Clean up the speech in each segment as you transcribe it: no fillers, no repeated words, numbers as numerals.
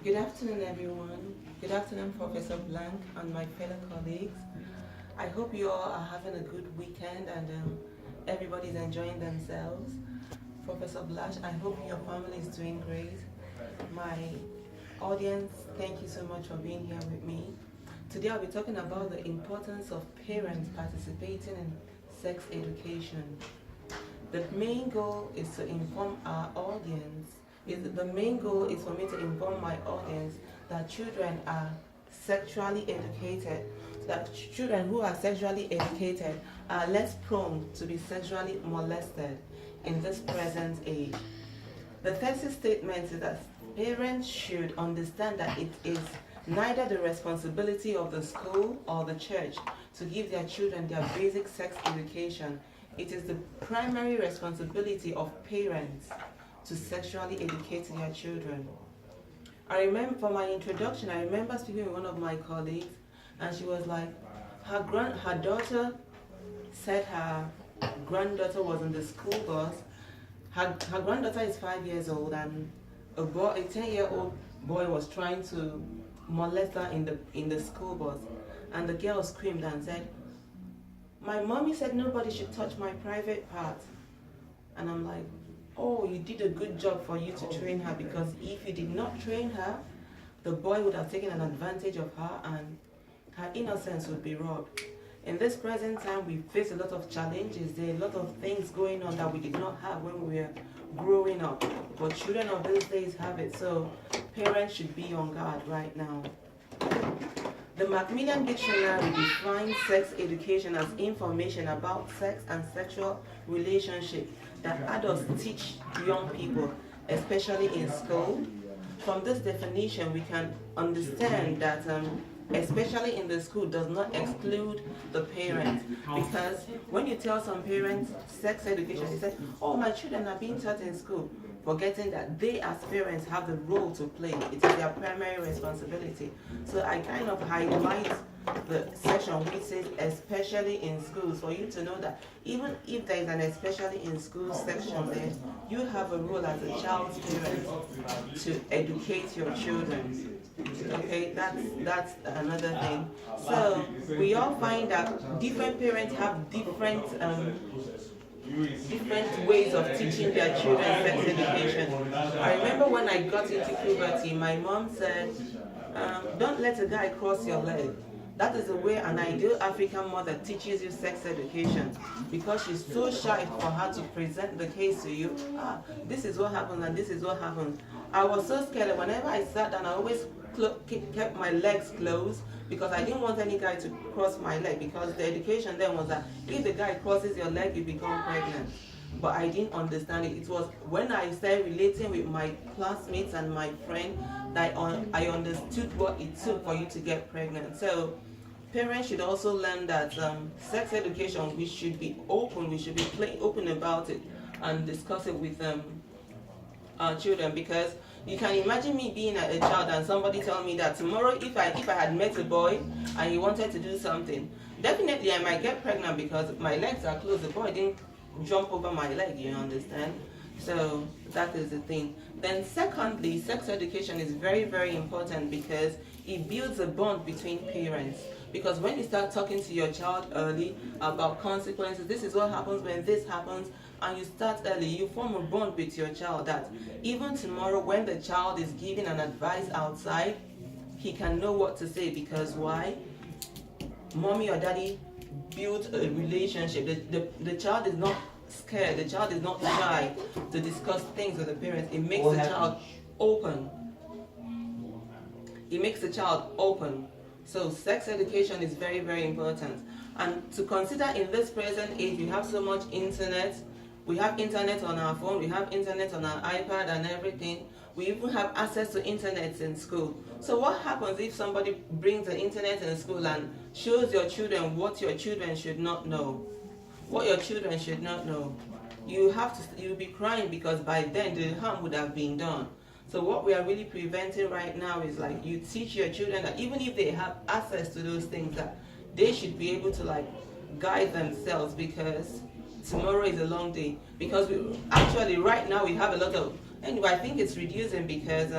Good afternoon, everyone. Good afternoon, Professor Blank and my fellow colleagues. I hope you all are having a good weekend and everybody's enjoying themselves. Professor Blash, I hope your family is doing great. My audience, thank you so much for being here with me. Today I'll be talking about the importance of parents participating in sex education. The main goal is to inform our audience. The main goal is for me to inform my audience that children are sexually educated, that children who are sexually educated are less prone to be sexually molested in this present age. The thesis statement is that parents should understand that it is neither the responsibility of the school or the church to give their children their basic sex education. It is the primary responsibility of parents to sexually educate their children. I remember for my introduction, I remember speaking with one of my colleagues, and she was like, her daughter said her granddaughter was in the school bus. Her granddaughter is 5 years old, and a 10-year-old boy was trying to molest her in the school bus, and the girl screamed and said, "My mommy said nobody should touch my private part." And I'm like, oh, you did a good job for you to train her, because if you did not train her, the boy would have taken an advantage of her and her innocence would be robbed. In this present time, we face a lot of challenges. There are a lot of things going on that we did not have when we were growing up. But children of these days have it, so parents should be on guard right now. The Macmillan Dictionary defines sex education as information about sex and sexual relationships that adults teach young people, especially in school. From this definition, we can understand that especially in the school does not exclude the parents, because when you tell some parents sex education, they say, oh, my children are being taught in school, forgetting that they as parents have the role to play. It is their primary responsibility. So I kind of highlight the section which says especially in schools, for you to know that even if there is an especially in schools section there, you have a role as a child's parent to educate your children. Okay, that's another thing. So we all find that different parents have different ways of teaching their children sex education. I remember when I got into puberty, my mom said, don't let a guy cross your leg. That is the way an ideal African mother teaches you sex education, because she's so shy for her to present the case to you. This is what happens and this is what happens. I was so scared that whenever I sat down, I always kept my legs closed, because I didn't want any guy to cross my leg, because the education then was that if the guy crosses your leg, you become pregnant. But I didn't understand it. It was when I started relating with my classmates and my friend that I understood what it took for you to get pregnant. So parents should also learn that sex education, we should be open, we should be open about it and discuss it with our children, because you can imagine me being a child and somebody telling me that tomorrow if I had met a boy and he wanted to do something, definitely I might get pregnant because my legs are closed. The boy didn't jump over my leg, you understand? So that is the thing. Then secondly, sex education is very, very important because it builds a bond between parents. Because when you start talking to your child early about consequences, this is what happens when this happens, and you start early, you form a bond with your child that even tomorrow when the child is giving an advice outside, he can know what to say. Because why? Mommy or daddy built a relationship. The child is not scared, the child is not shy to discuss things with the parents. It makes the child open. It makes the child open. So sex education is very, very important. And to consider in this present age, we have so much internet. We have internet on our phone, we have internet on our iPad and everything. We even have access to internet in school. So what happens if somebody brings the internet in school and shows your children what your children should not know? What your children should not know. You'll be crying, because by then the harm would have been done. So what we are really preventing right now is like you teach your children that even if they have access to those things, that they should be able to like guide themselves, because tomorrow is a long day. Because we actually right now we have a lot of, anyway, I think it's reducing because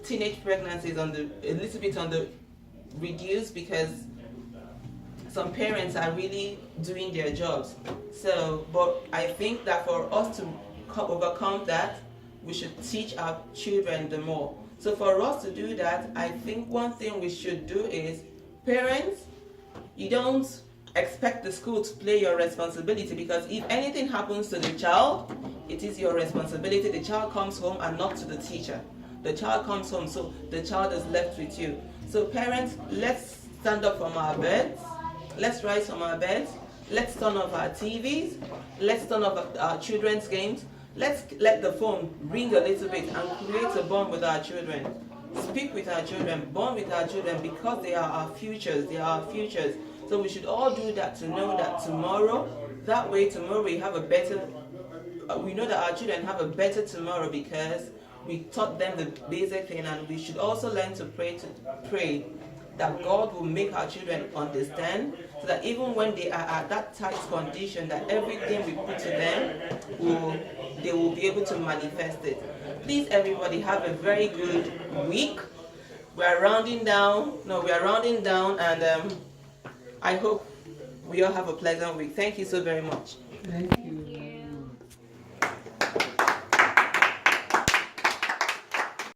teenage pregnancy is a little bit on the reduce because some parents are really doing their jobs. So, but I think that for us to overcome that, we should teach our children the more. So for us to do that, I think one thing we should do is, parents, you don't expect the school to play your responsibility, because if anything happens to the child, it is your responsibility. The child comes home and not to the teacher. The child comes home, so the child is left with you. So parents, let's stand up from our beds. Let's rise from our beds. Let's turn off our TVs. Let's turn off our children's games. Let's let the phone ring a little bit and create a bond with our children. Speak with our children, bond with our children, because they are our futures. They are our futures. So we should all do that to know that tomorrow, we have a better, we know that our children have a better tomorrow because we taught them the basic thing, and we should also learn to pray that God will make our children understand, so that even when they are at that tight condition, that everything we put to them, they will be able to manifest it. Please, everybody, have a very good week. We are rounding down, and I hope we all have a pleasant week. Thank you so very much. Thank you.